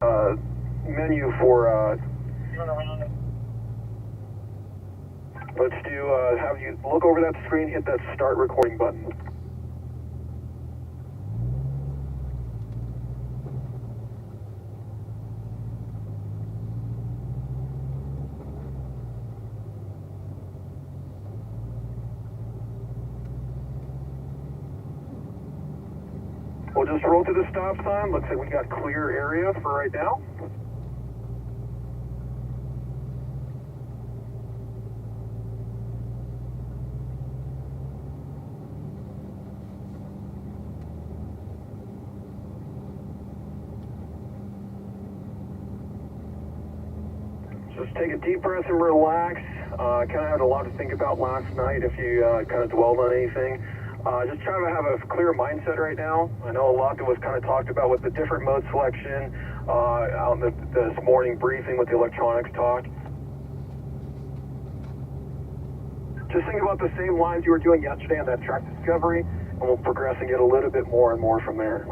menu for, let's do, have you look over that screen, hit that start recording button. We'll just roll through the stop sign. Looks like we got clear area for right now. Just take a deep breath and relax. Kind of had a lot to think about last night if you kind of dwelled on anything. Just trying to have a clear mindset right now. I know a lot that was kind of talked about with the different mode selection out in this morning briefing with the electronics talk. Just think about the same lines you were doing yesterday on that track discovery, and we'll progress and get a little bit more and more from there.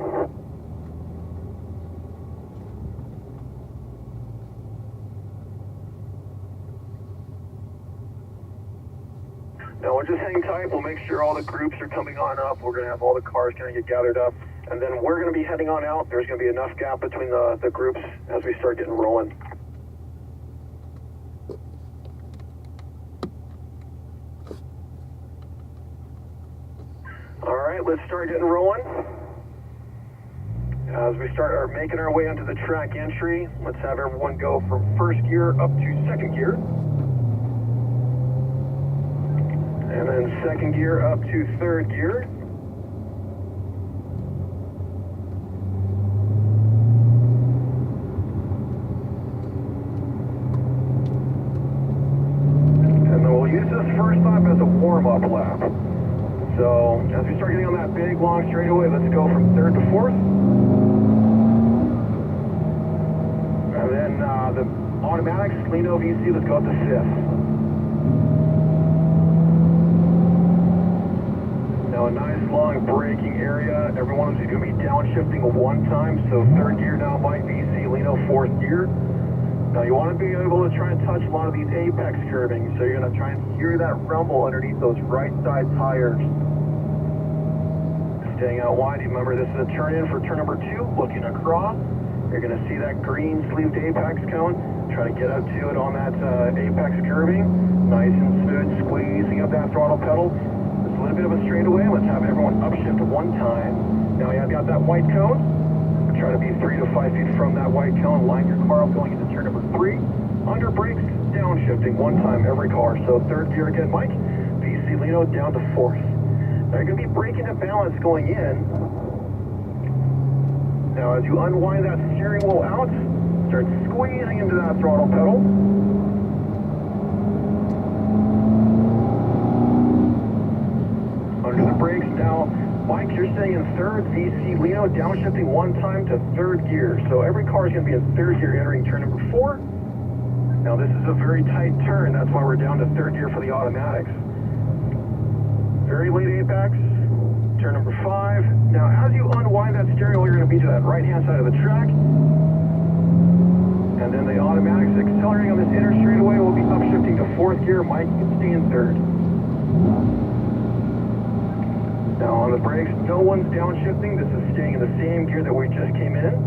Now we're just hang tight. We'll make sure all the groups are coming on up. We're going to have all the cars kind of get gathered up. And then we're going to be heading on out. There's going to be enough gap between the groups as we start getting rolling. All right, let's start getting rolling. As we start making our way onto the track entry, let's have everyone go from first gear up to second gear. And then second gear up to third gear. And then we'll use this first lap as a warm-up lap. So as we start getting on that big long straightaway, let's go from third to fourth. And then the automatics, Lino VC, let's go up to fifth. Now a nice long braking area. Everyone is going to be downshifting one time, so third gear now, Mike VC, Lino fourth gear. Now you want to be able to try and touch a lot of these apex curvings, so you're going to try and hear that rumble underneath those right side tires. Staying out wide, remember this is a turn in for turn number 2, looking across. You're going to see that green sleeved apex cone. Try to get up to it on that apex curving. Nice and smooth, squeezing up that throttle pedal. A little bit of a straightaway. Let's have everyone upshift one time. Now I've got that white cone. Try to be 3 to 5 feet from that white cone. Line your car up going into turn number 3. Under brakes, downshifting one time every car. So third gear again, Mike. VC Lino down to fourth. Now you're going to be braking the balance going in. Now as you unwind that steering wheel out, start squeezing into that throttle pedal. Under the brakes now, Mike, you're staying in third, VC Lino downshifting one time to third gear. So every car is going to be in third gear entering turn number 4. Now this is a very tight turn, that's why we're down to third gear for the automatics. Very late apex, turn number 5. Now as you unwind that steering wheel, you're going to be to that right hand side of the track. And then the automatics accelerating on this inner straightaway will be upshifting to fourth gear. Mike, you can stay in third. Now on the brakes, no one's downshifting. This is staying in the same gear that we just came in.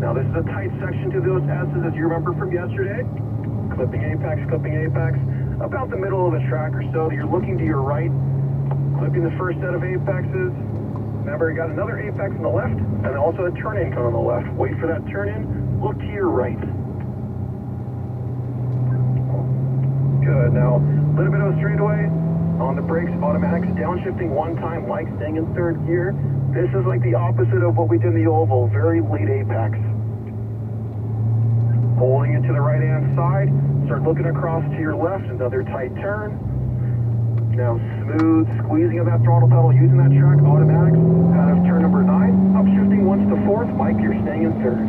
Now this is a tight section to those S's as you remember from yesterday. Clipping apex, about the middle of the track or so. You're looking to your right, clipping the first set of apexes. Remember, you got another apex on the left, and also a turn-in cone on the left. Wait for that turn-in, look to your right. Good, now a little bit of a straightaway. On the brakes, automatics downshifting one time, Mike staying in third gear. This is like the opposite of what we did in the oval, very late apex. Holding it to the right hand side, start looking across to your left, another tight turn. Now smooth squeezing of that throttle pedal using that track, automatics out of turn number 9. Upshifting once to fourth, Mike, you're staying in third.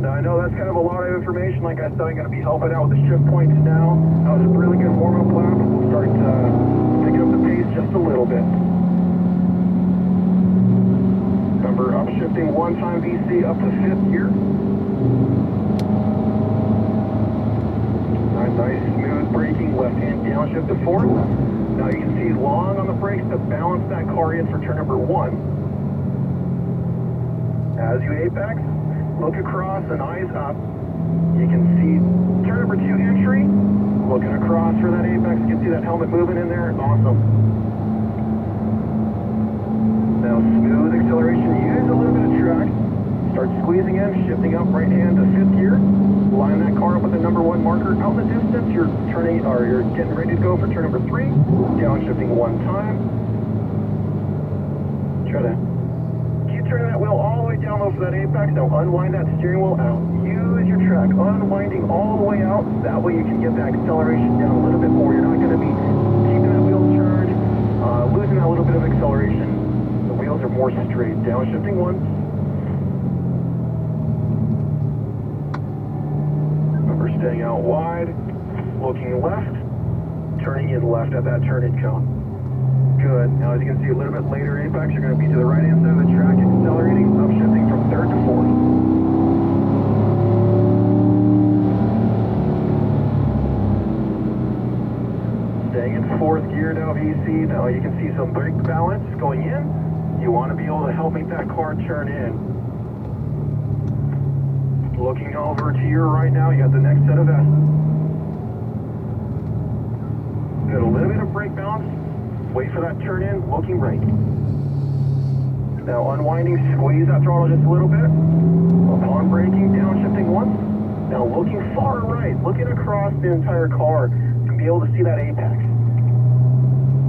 Now I know that's kind of a lot of information. Like I said, I'm going to be helping out with the shift points now. That was a really good warm-up lap. We'll start picking up the pace just a little bit. Remember, Downshiftting one time VC up to 5th gear. Nice smooth braking, left hand downshift to 4th. Now you can see long on the brakes to balance that car in for turn number 1. As you apex, look across and eyes up. You can see turn number 2 entry. Looking across for that apex, you can see that helmet moving in there. Awesome. Now smooth acceleration, use a little bit of track. Start squeezing in, shifting up right hand to 5th gear. Line that car up with the number 1 marker. Out in the distance, you're turning, or you're getting ready to go for turn number 3. Downshifting one time. Try to keep turning that wheel all the way down low for that apex. Now unwind that steering wheel out. Use your track, unwinding all the way out. That way you can get that acceleration down a little bit more. You're not going to be keeping that wheel turned, losing that little bit of acceleration. The wheels are more straight. Downshifting once. Remember staying out wide, looking left, turning in left at that turn-in cone. Good. Now as you can see a little bit later apex, you're going to be to the right hand side of the track, accelerating, upshifting from 3rd to 4th. Staying in 4th gear now, VC. Now you can see some brake balance going in. You want to be able to help make that car turn in. Looking over to your right now, you got the next set of S's. Got a little bit of brake balance. Wait for that turn in, looking right. Now unwinding, squeeze that throttle just a little bit. Upon braking, downshifting once. Now looking far right, looking across the entire car to be able to see that apex.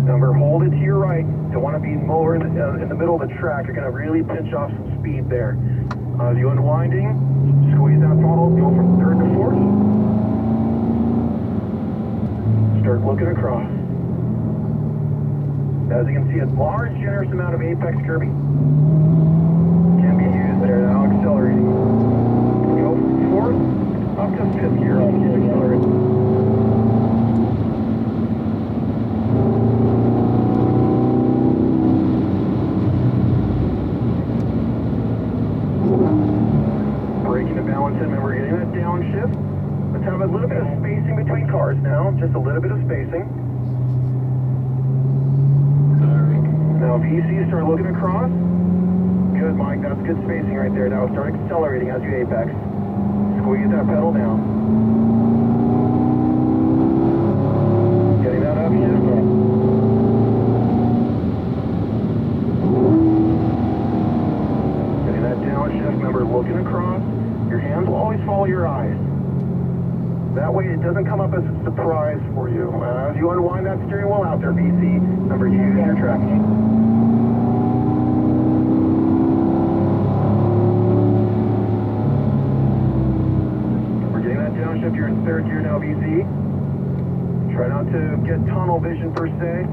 Remember, hold it to your right. Don't want to be more in the middle of the track. You're going to really pinch off some speed there. As you unwinding, squeeze that throttle, go from 3rd to 4th. Start looking across. As you can see, a large, generous amount of apex curbing can be used there. Now accelerating. Go from 4th up to 5th gear. Accelerate. Braking to balance in. Remember, getting that downshift. Let's have a little bit of spacing between cars now. Just a little bit of spacing. Now VC, start looking across. Good, Mike, that's good spacing right there. Now start accelerating as you apex. Squeeze that pedal down. Getting that upshift. Getting that downshift. Remember, looking across. Your hands will always follow your eyes. That way it doesn't come up as a surprise for you. As you unwind that steering wheel out there, VC, remember, use your track. We're getting that downshift. You're in 3rd gear now, VC. Try not to get tunnel vision per se.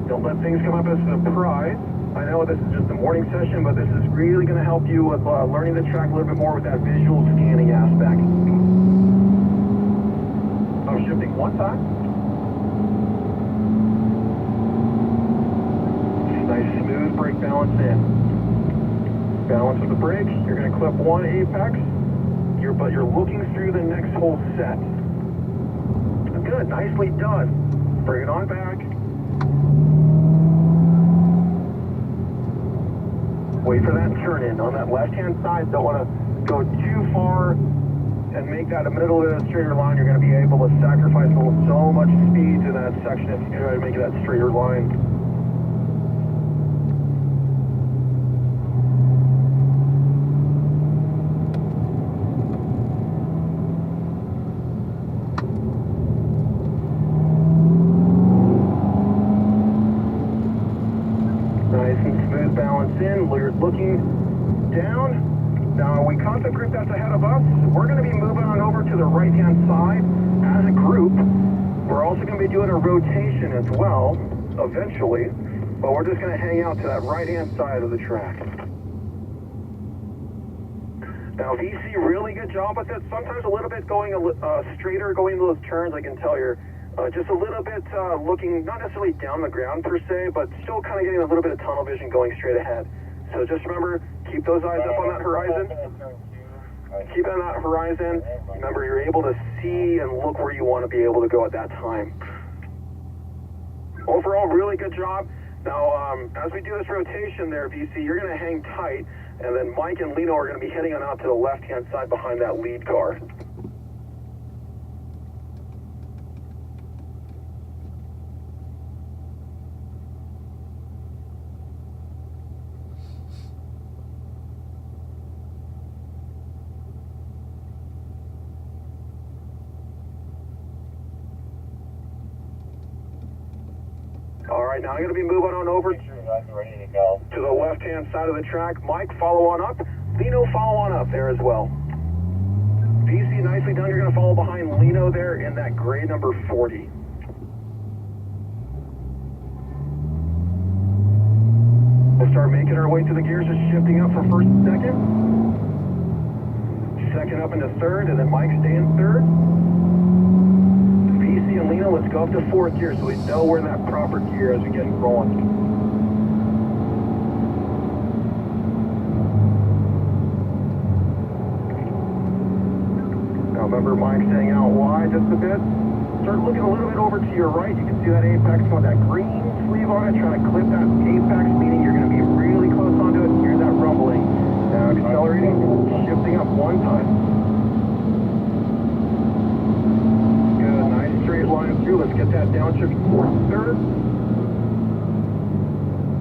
Don't let things come up as a surprise. I know this is just a morning session, but this is really going to help you with learning the track a little bit more with that visual scanning aspect. Shifting one time. Nice smooth brake balance in. Balance with the brake. You're going to clip one apex, but you're looking through the next whole set. Good, nicely done. Bring it on back. Wait for that turn in on that left-hand side. Don't want to go too far and make that a middle of a straighter line. You're going to be able to sacrifice so much speed to that section if you try to make that straighter line. Nice and smooth balance in. We're looking down. Now, we caught the group that's ahead of us. We're going to be moving on over to the right-hand side as a group. We're also going to be doing a rotation as well, eventually, but we're just going to hang out to that right-hand side of the track. Now, VC, really good job with it. Sometimes a little bit going straighter, going into those turns, I can tell you're just a little bit looking, not necessarily down the ground per se, but still kind of getting a little bit of tunnel vision going straight ahead. So just remember, Keep those eyes up on that horizon. Keep on that horizon. Remember, you're able to see and look where you want to be able to go at that time. Overall, really good job. Now, as we do this rotation there, VC, you're going to hang tight, and then Mike and Lino are going to be heading on out to the left-hand side behind that lead car. All right, now I'm going to be moving on over to the left-hand side of the track. Mike, follow on up. Lino, follow on up there as well. VC, nicely done. You're going to follow behind Lino there in that gray number 40. We'll start making our way through the gears, just shifting up for first and second. Second up into third, and then Mike stay in third. VC and Lino, let's go up to fourth gear so we know we're in that proper gear as we get rolling. Now remember, Mike's staying out wide just a bit. Start looking a little bit over to your right. You can see that apex with that green sleeve on it, trying to clip that apex, meaning you're going to be really close onto it. Hear that rumbling. Now accelerating, shifting up one time. Straight line through. Let's get that downshift towards third.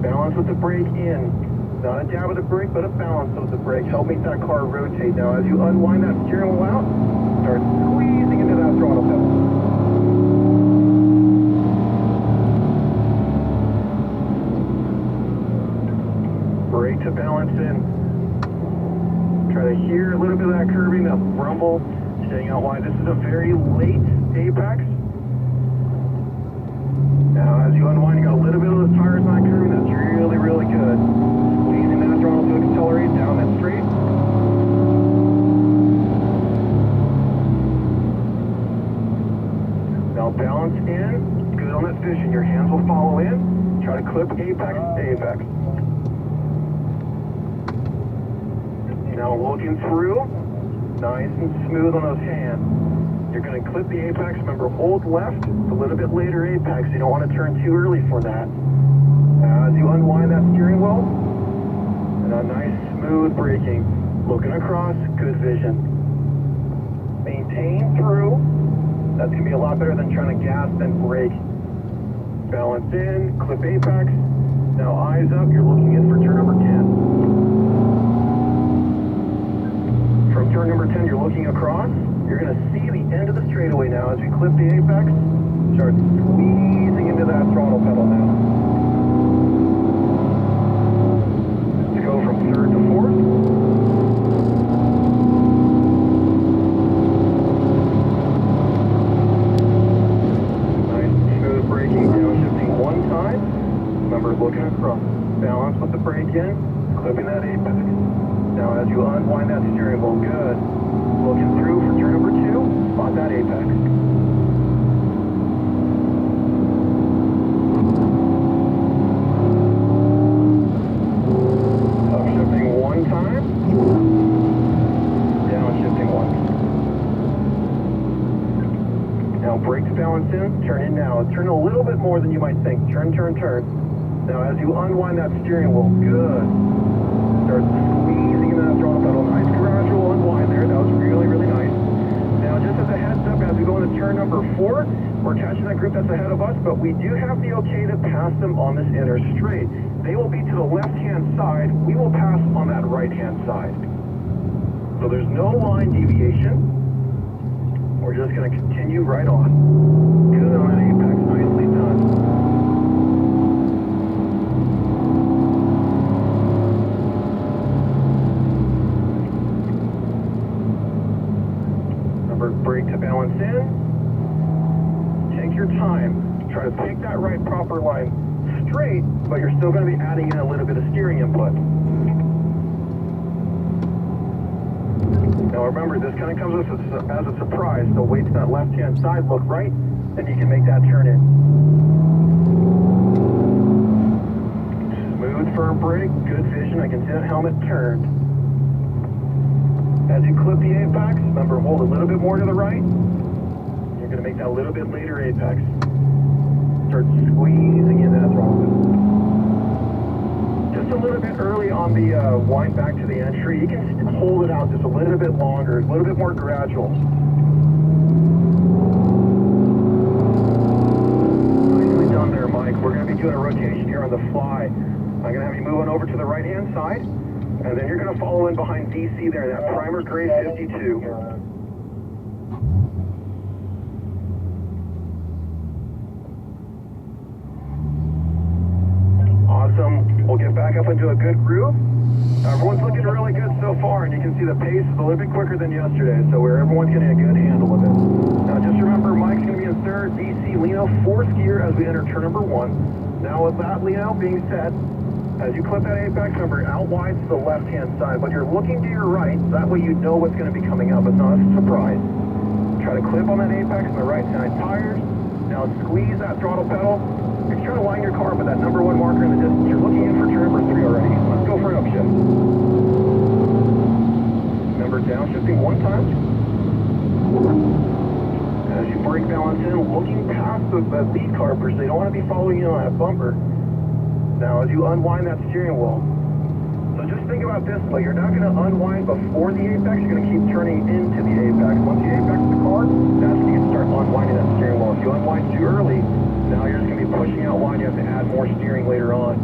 Balance with the brake in. Not a dab of the brake, but a balance of the brake. Help make that car rotate. Now, as you unwind that steering wheel out, start squeezing into that throttle pedal. Brake to balance in. Try to hear a little bit of that curving, that rumble. Staying out wide. This is a very late apex. Now, as you unwind, you got a little bit of those tires not curving. That's really, really good. Squeezing that throttle to accelerate down that straight. Now, balance in. Good on that vision. Your hands will follow in. Try to clip apex to apex. Now, looking through. Nice and smooth on those hands. You're going to clip the apex. Remember, hold left. It's a little bit later apex. You don't want to turn too early for that. As you unwind that steering wheel, and a nice smooth braking. Looking across, good vision. Maintain through. That's going to be a lot better than trying to gas then brake. Balance in, clip apex. Now eyes up. You're looking in for turn number 10. From turn number 10, you're looking across. You're going to see the end of the straightaway now. As we clip the apex, start squeezing into that throttle pedal now. Let's go from third to fourth. Nice smooth braking, downshifting one time. Remember, looking across. Balance with the brake in, clipping that apex. Now as you unwind that steering wheel, good. Looking through for turn number 2, spot that apex. Upshifting one time. Downshifting one. Now brake to balance in, turn in now. Turn a little bit more than you might think. Turn, turn, turn. Now as you unwind that steering wheel, good. Start squeezing into that throttle pedal. Nice gradual unwind there. That was really, really nice. Now, just as a heads up, as we go into turn number 4, we're catching that group that's ahead of us, but we do have the okay to pass them on this inner straight. They will be to the left-hand side. We will pass on that right-hand side. So there's no line deviation. We're just going to continue right on. Good on that apex. Nicely done. Brake to balance in. Take your time. Try to pick that right proper line straight, but you're still going to be adding in a little bit of steering input. Now remember, this kind of comes as a surprise, so wait to that left-hand side, look right, then you can make that turn in. Smooth firm brake, good vision. I can see that helmet turned. As you clip the apex, remember, hold a little bit more to the right. You're going to make that a little bit later apex. Start squeezing into that throttle. Just a little bit early on the wind back to the entry. You can hold it out just a little bit longer, a little bit more gradual. Nicely done there, Mike. We're going to be doing a rotation here on the fly. I'm going to have you move on over to the right-hand side, and then you're going to follow in behind DC there, that primer gray 52. Awesome. We'll get back up into a good groove. Everyone's looking really good so far, and you can see the pace is a little bit quicker than yesterday, so everyone's getting a good handle of it. Now just remember, Mike's going to be in third, DC, Lino, fourth gear as we enter turn number 1. Now with that, Lino, being said, as you clip that apex, number out wide to the left-hand side, but you're looking to your right, so that way you know what's going to be coming up. It's not a surprise. Try to clip on that apex on the right-side tires. Now squeeze that throttle pedal. You're trying to line your car up with that number 1 marker in the distance. You're looking in for turn number 3 already. Let's go for an upshift. Remember, downshifting 1 time. As you brake balance in, looking past the lead car per se. You don't want to be following you on that bumper. Now, as you unwind that steering wheel, so just think about this way. You're not going to unwind before the apex. You're going to keep turning into the apex. Once you apex the car, that's when you can start unwinding that steering wheel. If you unwind too early, now you're just going to be pushing out wide. You have to add more steering later on.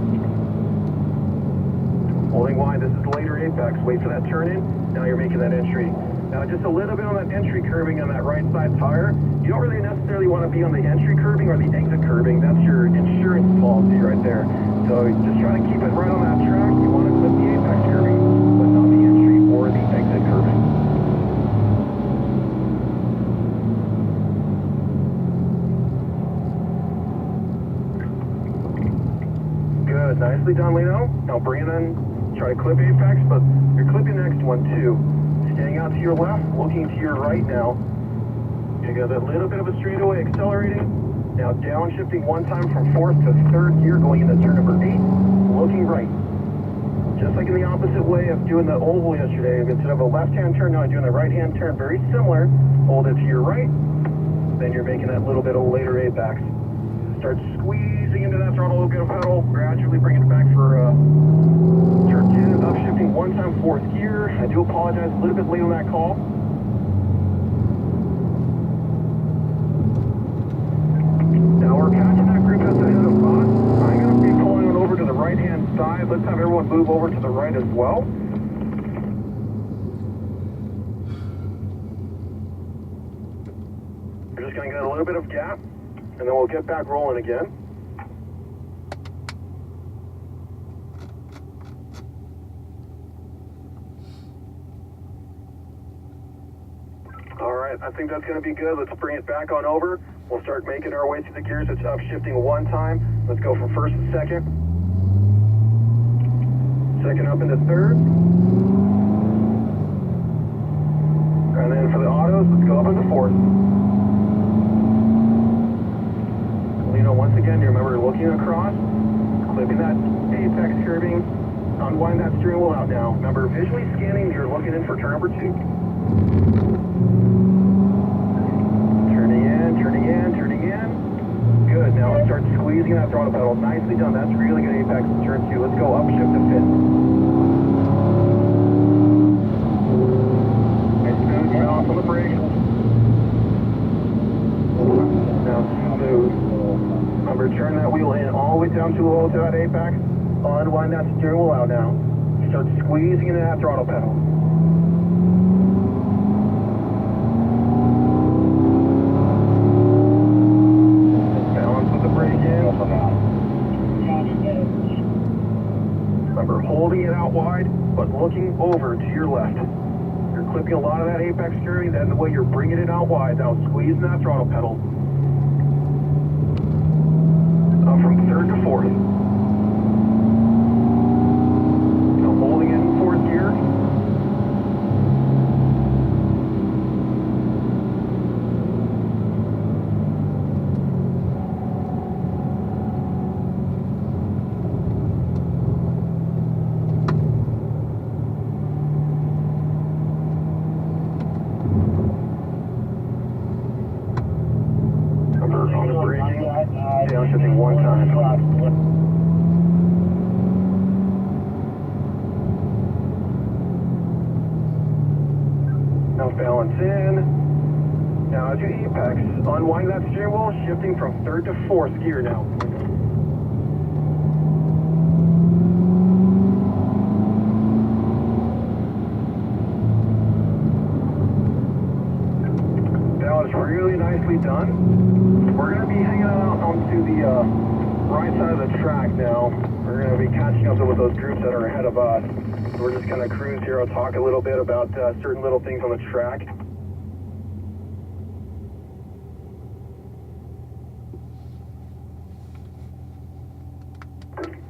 Holding wide, this is later apex. Wait for that turn in. Now you're making that entry. Now just a little bit on that entry curbing on that right side tire. You don't really necessarily want to be on the entry curbing or the exit curbing. That's your insurance policy right there. So just try to keep it right on that track. You want to clip the apex curbing, but not the entry or the exit curbing. Good, nicely done, Lino. Now bring it in, try to clip apex, but you're clipping the next one too. Staying out to your left, looking to your right now. You got a little bit of a straightaway accelerating. Now downshifting 1 time from 4th to 3rd gear, going into turn number 8, looking right. Just like in the opposite way of doing the oval yesterday, instead of a left-hand turn, now I'm doing a right-hand turn, very similar. Hold it to your right, then you're making that little bit of later apex. Start squeezing into that throttle, get a pedal, gradually bring it back for turn 2, upshifting 1 time, 4th gear. I do apologize, a little bit late on that call. Now we're catching that group that's ahead of us. I'm going to be pulling it over to the right-hand side. Let's have everyone move over to the right as well. We're just going to get a little bit of gap, and then we'll get back rolling again. All right, I think that's going to be good. Let's bring it back on over. We'll start making our way through the gears. It's upshifting 1 time. Let's go from 1st to 2nd. 2nd up into 3rd. And then for the autos, let's go up into 4th. Lino, once again, you remember looking across, clipping that apex curbing, unwind that steering wheel out now. Remember, visually scanning, you're looking in for turn number 2. Turning in. Good, now let's start squeezing that throttle pedal. Nicely done, that's really good apex in turn 2. Let's go upshift to 5th. Nice smooth, balance on the brake. Now smooth. Remember, turn that wheel in all the way down to low to that apex. Unwind that steering wheel out now. Start squeezing into that throttle pedal. Remember, holding it out wide, but looking over to your left. You're clipping a lot of that apex curbing, then the way you're bringing it out wide, now squeezing that throttle pedal. Up from 3rd to 4th. Now holding it in 4th gear. balance in. Now as you apex, unwind that steering wheel, shifting from third to fourth gear now. That was really nicely done. We're going to be hanging out onto the right side of the track now. We're going to be catching up with those groups that are ahead of us. So we're just going to cruise here. I'll talk a little bit about certain little things on the track.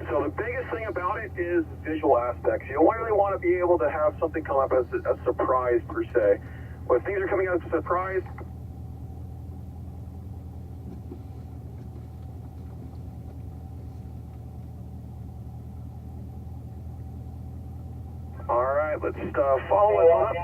So the biggest thing about it is visual aspects. You don't really want to be able to have something come up as a surprise per se. When things are coming out as a surprise, all right, let's follow it up.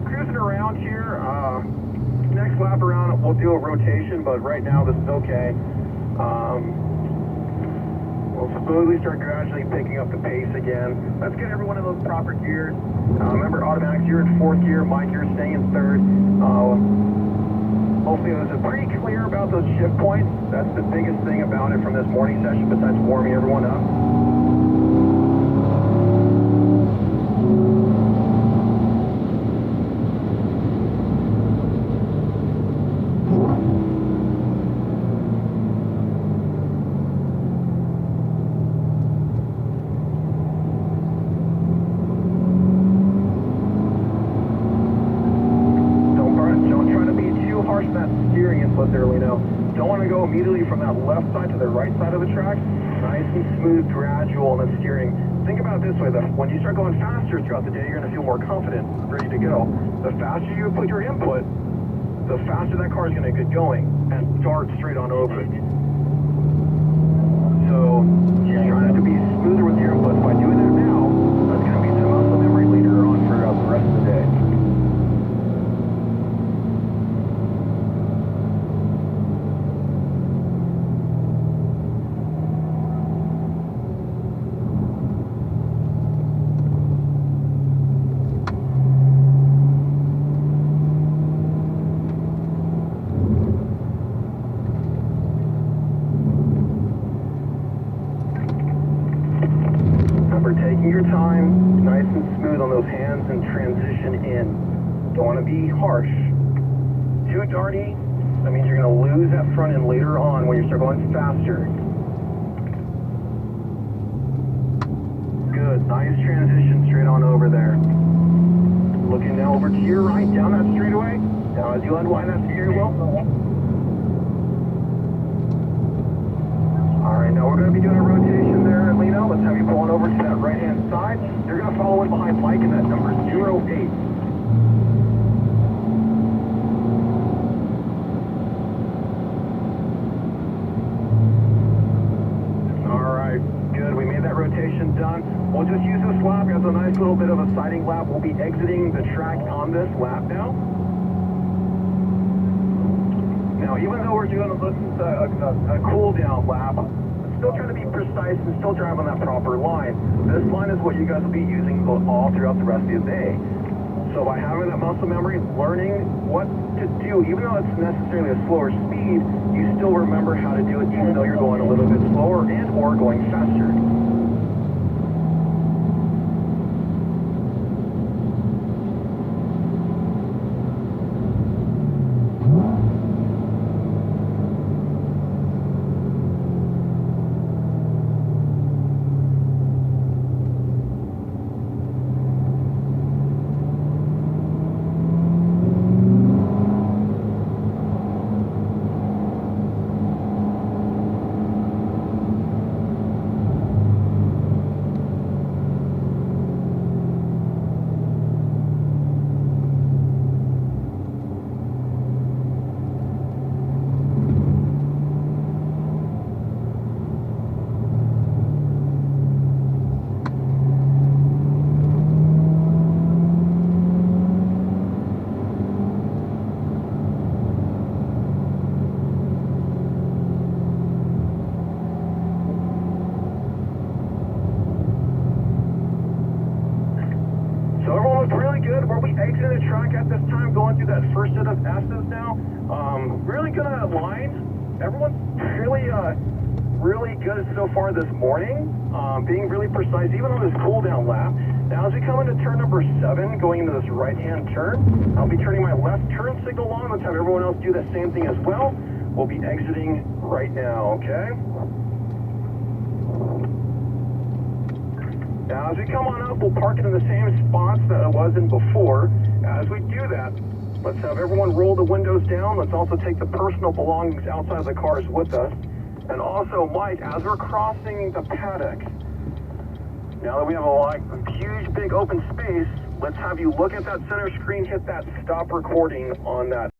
Cruising around here. Next lap around, we'll do a rotation, but right now this is okay. We'll slowly start gradually picking up the pace again. Let's get everyone in those proper gears. Remember, automatics, you're in fourth gear, my gear staying in third. Hopefully it was pretty clear about those shift points. That's the biggest thing about it from this morning session, besides warming everyone up. Don't want to go immediately from that left side to the right side of the track. Nice and smooth, gradual in the steering. Think about it this way, that when you start going faster throughout the day, you're going to feel more confident, ready to go. The faster you put your input, the faster that car is going to get going and dart straight on over. So, try to be smoother with your inputs. By doing that now, that's going to be some muscle memory later on for the rest of the day. Taking your time, nice and smooth on those hands and transition in. Don't want to be harsh. Too darty, that means you're going to lose that front end later on when you start going faster. Good, nice transition straight on over there. Looking now over to your right, down that straightaway. Now as you unwind that steering wheel. Alright, now we're going to be doing a rotation there, Lino. Let's have you pulling over to that right-hand side. You're going to follow in behind Mike in that number 08. Alright, good. We made that rotation done. We'll just use this lap as a nice little bit of a sighting lap. We'll be exiting the track on this lap now. Now, even though we're doing a cool down lap, still trying to be precise and still drive on that proper line. This line is what you guys will be using all throughout the rest of the day. So by having that muscle memory, learning what to do, even though it's necessarily a slower speed, you still remember how to do it even though you're going a little bit slower and or going faster. now. Really good line. Everyone's really good so far this morning. Being really precise, even on this cool down lap. Now as we come into turn number 7, going into this right-hand turn, I'll be turning my left turn signal on. Let's have everyone else do the same thing as well. We'll be exiting right now, okay? Now as we come on up, we'll park it in the same spots that it was in before. As we do that, let's have everyone roll the windows down. Let's also take the personal belongings outside of the cars with us. And also, Mike, as we're crossing the paddock, now that we have a huge, big open space, let's have you look at that center screen, hit that stop recording on that.